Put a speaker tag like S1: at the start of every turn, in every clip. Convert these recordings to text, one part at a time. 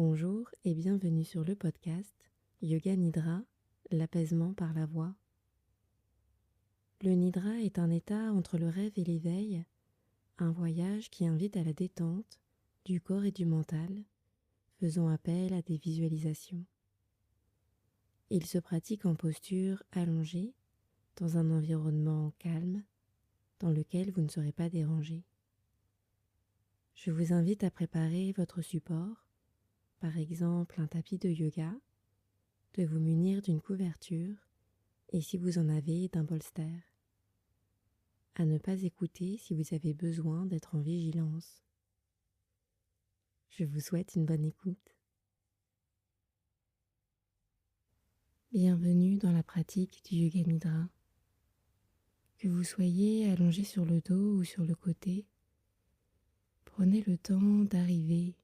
S1: Bonjour et bienvenue sur le podcast Yoga Nidra, l'apaisement par la voix. Le Nidra est un état entre le rêve et l'éveil, un voyage qui invite à la détente du corps et du mental, faisant appel à des visualisations. Il se pratique en posture allongée, dans un environnement calme, dans lequel vous ne serez pas dérangé. Je vous invite à préparer votre support, par exemple un tapis de yoga, de vous munir d'une couverture et si vous en avez d'un bolster. À ne pas écouter si vous avez besoin d'être en vigilance. Je vous souhaite une bonne écoute. Bienvenue dans la pratique du Yoga Nidra. Que vous soyez allongé sur le dos ou sur le côté, prenez le temps d'arriver.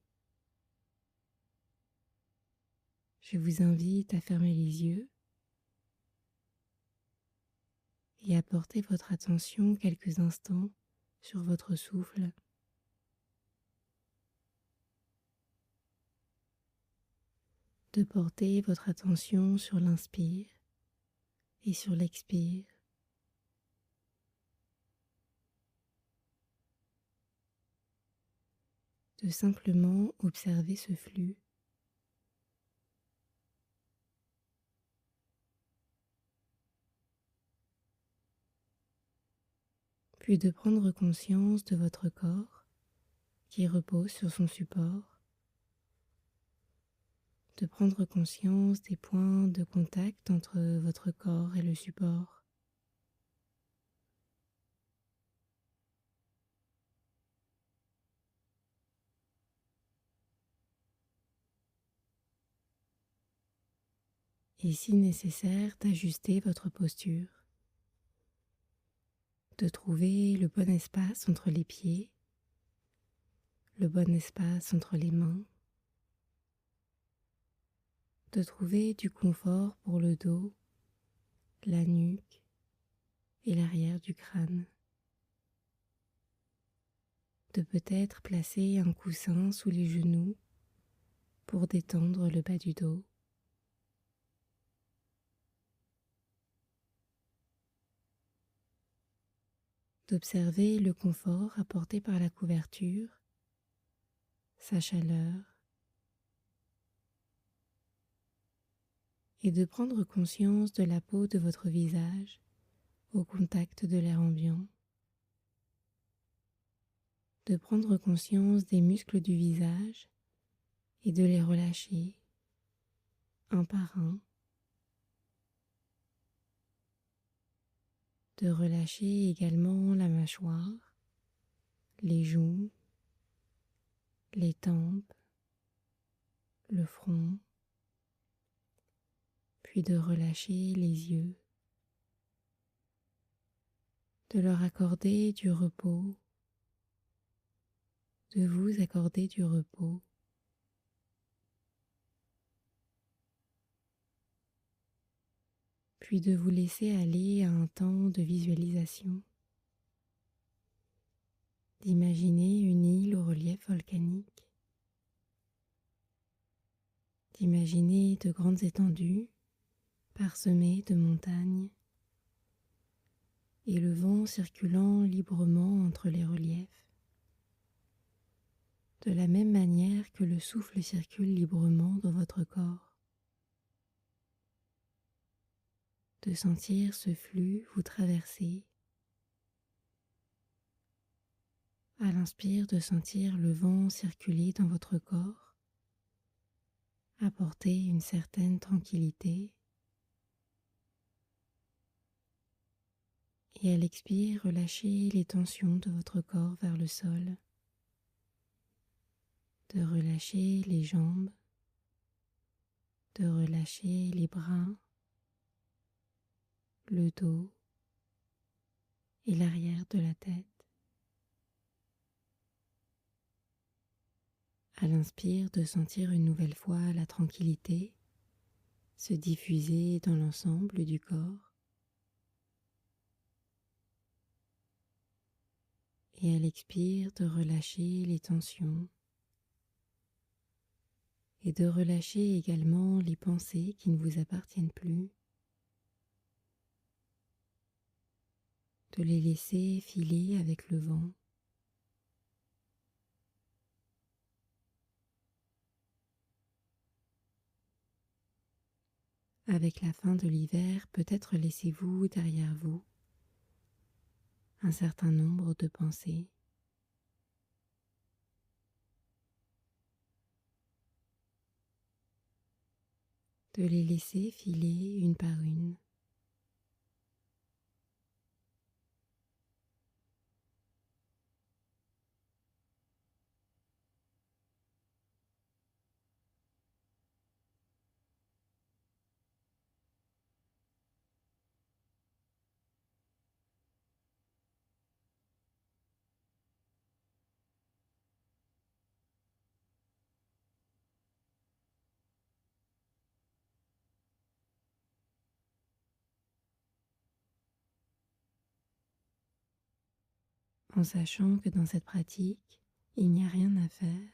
S1: Je vous invite à fermer les yeux et à porter votre attention quelques instants sur votre souffle. De porter votre attention sur l'inspire et sur l'expire. De simplement observer ce flux. Puis de prendre conscience de votre corps qui repose sur son support, de prendre conscience des points de contact entre votre corps et le support. Et si nécessaire, d'ajuster votre posture, de trouver le bon espace entre les pieds, le bon espace entre les mains, de trouver du confort pour le dos, la nuque et l'arrière du crâne. De peut-être placer un coussin sous les genoux pour détendre le bas du dos. D'observer le confort apporté par la couverture, sa chaleur, et de prendre conscience de la peau de votre visage au contact de l'air ambiant. De prendre conscience des muscles du visage et de les relâcher un par un. De relâcher également la mâchoire, les joues, les tempes, le front, puis de relâcher les yeux, de leur accorder du repos, de vous accorder du repos, puis de vous laisser aller à un temps de visualisation, d'imaginer une île au relief volcanique, d'imaginer de grandes étendues parsemées de montagnes et le vent circulant librement entre les reliefs, de la même manière que le souffle circule librement dans votre corps. De sentir ce flux vous traverser. À l'inspire, de sentir le vent circuler dans votre corps, apporter une certaine tranquillité. Et à l'expire, relâchez les tensions de votre corps vers le sol. De relâcher les jambes, de relâcher les bras, le dos et l'arrière de la tête. À l'inspire, de sentir une nouvelle fois la tranquillité se diffuser dans l'ensemble du corps. Et à l'expire, de relâcher les tensions et de relâcher également les pensées qui ne vous appartiennent plus, de les laisser filer avec le vent. Avec la fin de l'hiver, peut-être laissez-vous derrière vous un certain nombre de pensées. De les laisser filer une par une. En sachant que dans cette pratique, il n'y a rien à faire,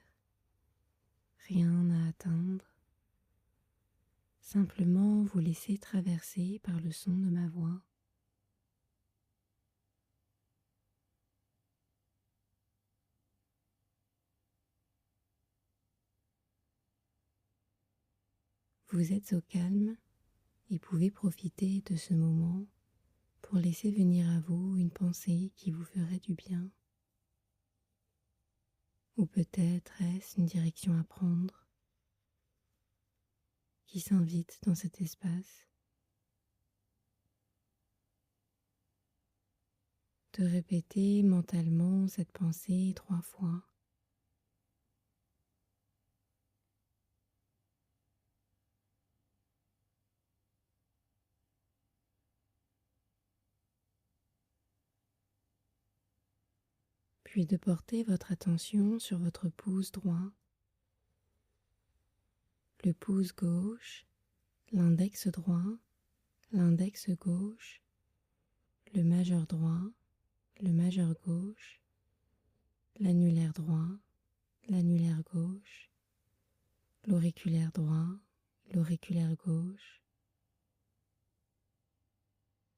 S1: rien à atteindre, simplement vous laisser traverser par le son de ma voix. Vous êtes au calme et pouvez profiter de ce moment pour laisser venir à vous une pensée qui vous ferait du bien. Ou peut-être est-ce une direction à prendre qui s'invite dans cet espace. De répéter mentalement cette pensée 3 fois. Puis de porter votre attention sur votre pouce droit, le pouce gauche, l'index droit, l'index gauche, le majeur droit, le majeur gauche, l'annulaire droit, l'annulaire gauche, l'auriculaire droit, l'auriculaire gauche.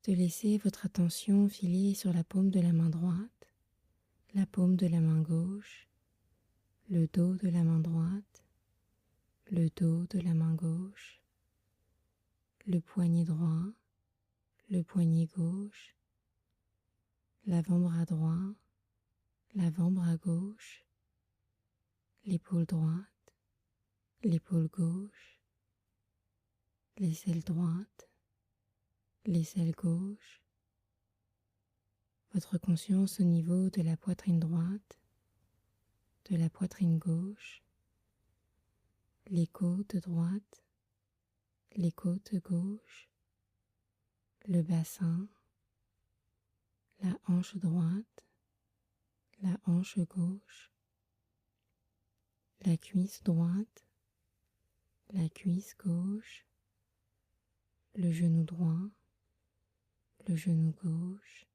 S1: De laisser votre attention filer sur la paume de la main droite, la paume de la main gauche, le dos de la main droite, le dos de la main gauche, le poignet droit, le poignet gauche, l'avant-bras droit, l'avant-bras gauche, l'épaule droite, l'épaule gauche, l'aisselle droite, l'aisselle gauche, votre conscience au niveau de la poitrine droite, de la poitrine gauche, les côtes droites, les côtes gauche, le bassin, la hanche droite, la hanche gauche, la cuisse droite, la cuisse gauche, le genou droit, le genou gauche,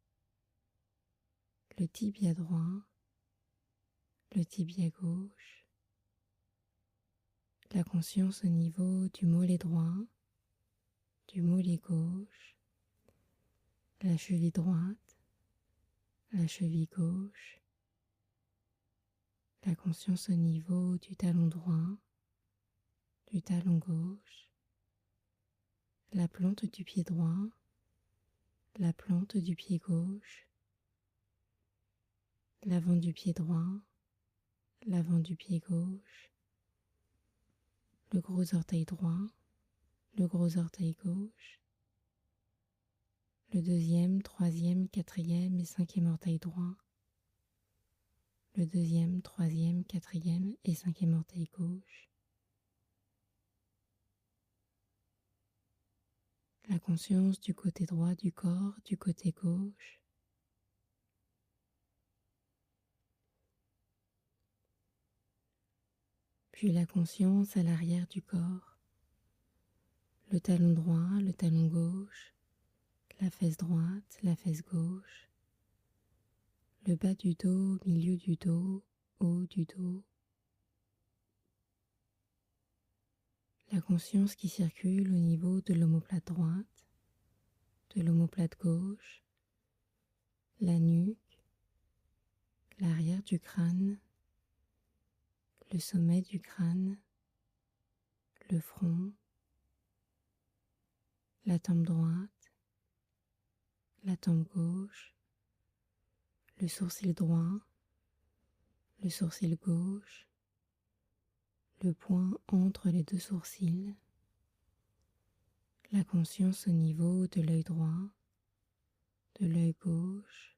S1: le tibia droit, le tibia gauche, la conscience au niveau du mollet droit, du mollet gauche, la cheville droite, la cheville gauche, la conscience au niveau du talon droit, du talon gauche, la plante du pied droit, la plante du pied gauche, l'avant du pied droit, l'avant du pied gauche, le gros orteil droit, le gros orteil gauche, le deuxième, troisième, quatrième et cinquième orteil droit, le deuxième, troisième, quatrième et cinquième orteil gauche, la conscience du côté droit du corps, du côté gauche, puis la conscience à l'arrière du corps, le talon droit, le talon gauche, la fesse droite, la fesse gauche, le bas du dos, milieu du dos, haut du dos, La conscience qui circule au niveau de l'omoplate droite, de l'omoplate gauche, la nuque, l'arrière du crâne, le sommet du crâne, le front, la tempe droite, la tempe gauche, le sourcil droit, le sourcil gauche, le point entre les deux sourcils, la conscience au niveau de l'œil droit, de l'œil gauche,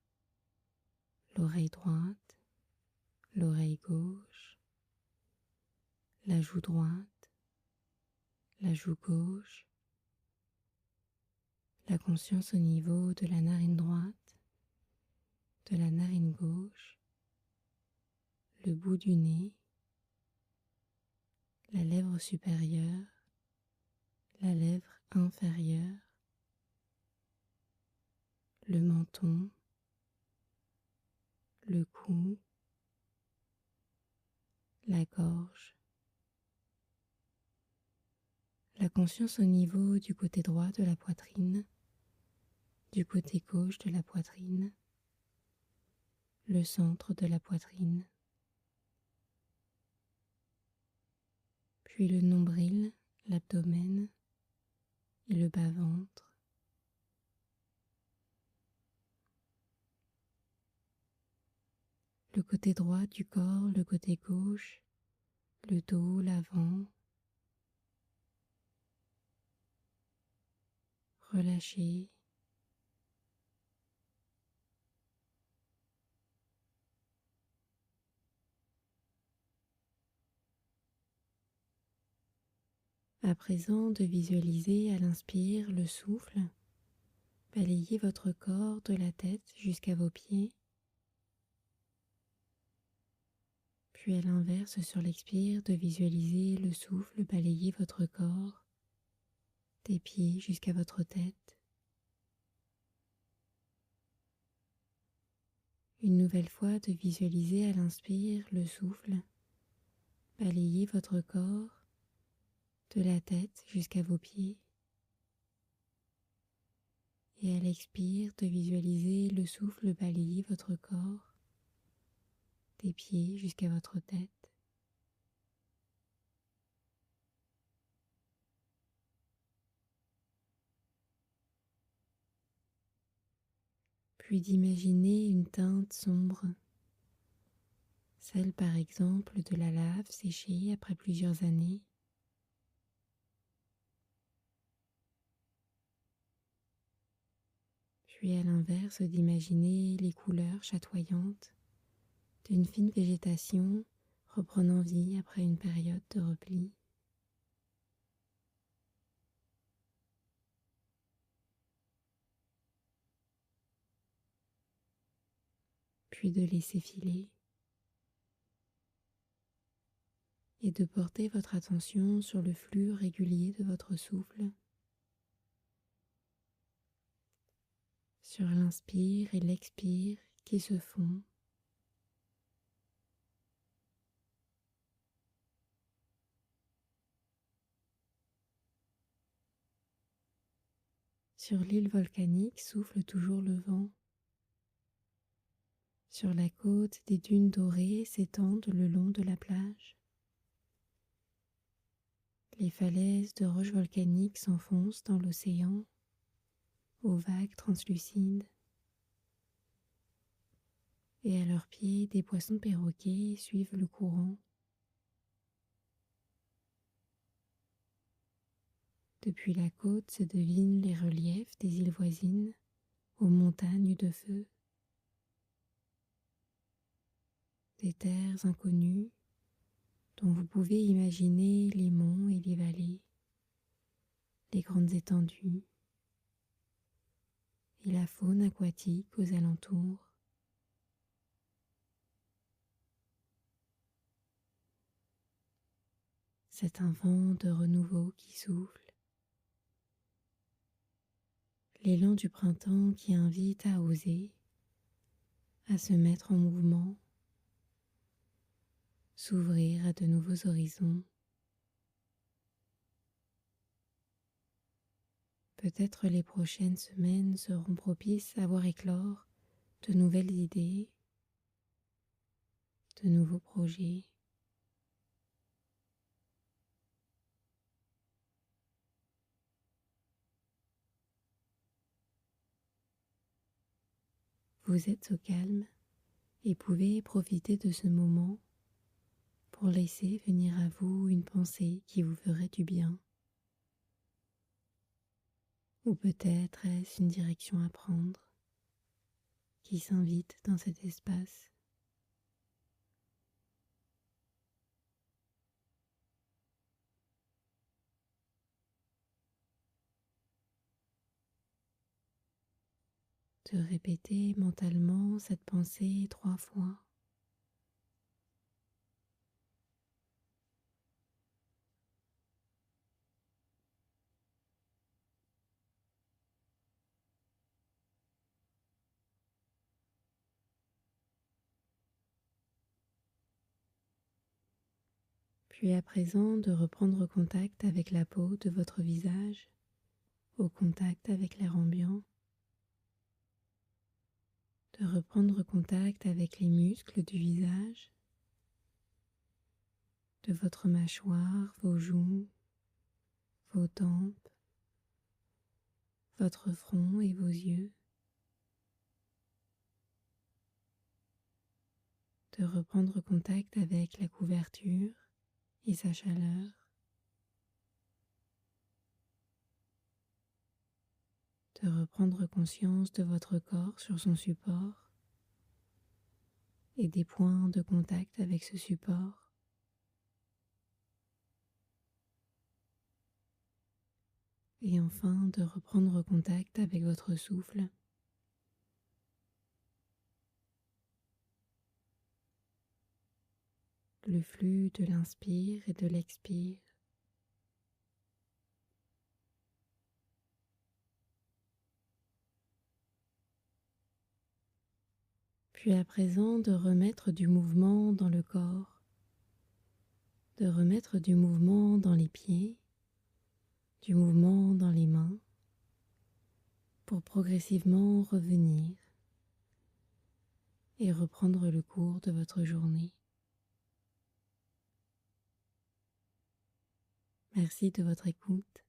S1: l'oreille droite, l'oreille gauche, la joue droite, la joue gauche, la conscience au niveau de la narine droite, de la narine gauche, le bout du nez, la lèvre supérieure, la lèvre inférieure, le menton, le cou, la gorge, la conscience au niveau du côté droit de la poitrine, du côté gauche de la poitrine, le centre de la poitrine, puis le nombril, l'abdomen et le bas-ventre. Le côté droit du corps, le côté gauche, le dos, l'avant. Relâchez. À présent, de visualiser à l'inspire le souffle, balayez votre corps de la tête jusqu'à vos pieds. Puis à l'inverse, sur l'expire, de visualiser le souffle balayer votre corps, des pieds jusqu'à votre tête. Une nouvelle fois, de visualiser à l'inspire le souffle balayer votre corps de la tête jusqu'à vos pieds. Et à l'expire, de visualiser le souffle balayer votre corps des pieds jusqu'à votre tête. Puis d'imaginer une teinte sombre, celle par exemple de la lave séchée après plusieurs années. Puis à l'inverse, d'imaginer les couleurs chatoyantes d'une fine végétation reprenant vie après une période de repli. Puis de laisser filer et de porter votre attention sur le flux régulier de votre souffle, sur l'inspire et l'expire qui se font. Sur l'île volcanique souffle toujours le vent. Sur la côte, des dunes dorées s'étendent le long de la plage. Les falaises de roches volcaniques s'enfoncent dans l'océan, aux vagues translucides. Et à leurs pieds, des poissons perroquets suivent le courant. Depuis la côte se devinent les reliefs des îles voisines, aux montagnes de feu. Des terres inconnues dont vous pouvez imaginer les monts et les vallées, les grandes étendues et la faune aquatique aux alentours. C'est un vent de renouveau qui souffle, l'élan du printemps qui invite à oser, à se mettre en mouvement, s'ouvrir à de nouveaux horizons. Peut-être les prochaines semaines seront propices à voir éclore de nouvelles idées, de nouveaux projets. Vous êtes au calme et pouvez profiter de ce moment pour laisser venir à vous une pensée qui vous ferait du bien. Ou peut-être est-ce une direction à prendre qui s'invite dans cet espace. De répéter mentalement cette pensée 3 fois. Puis à présent de reprendre contact avec la peau de votre visage, au contact avec l'air ambiant. De reprendre contact avec les muscles du visage, de votre mâchoire, vos joues, vos tempes, votre front et vos yeux. De reprendre contact avec la couverture et sa chaleur. De reprendre conscience de votre corps sur son support et des points de contact avec ce support. Et enfin de reprendre contact avec votre souffle. Le flux de l'inspire et de l'expire. Puis à présent de remettre du mouvement dans le corps, de remettre du mouvement dans les pieds, du mouvement dans les mains, pour progressivement revenir et reprendre le cours de votre journée. Merci de votre écoute.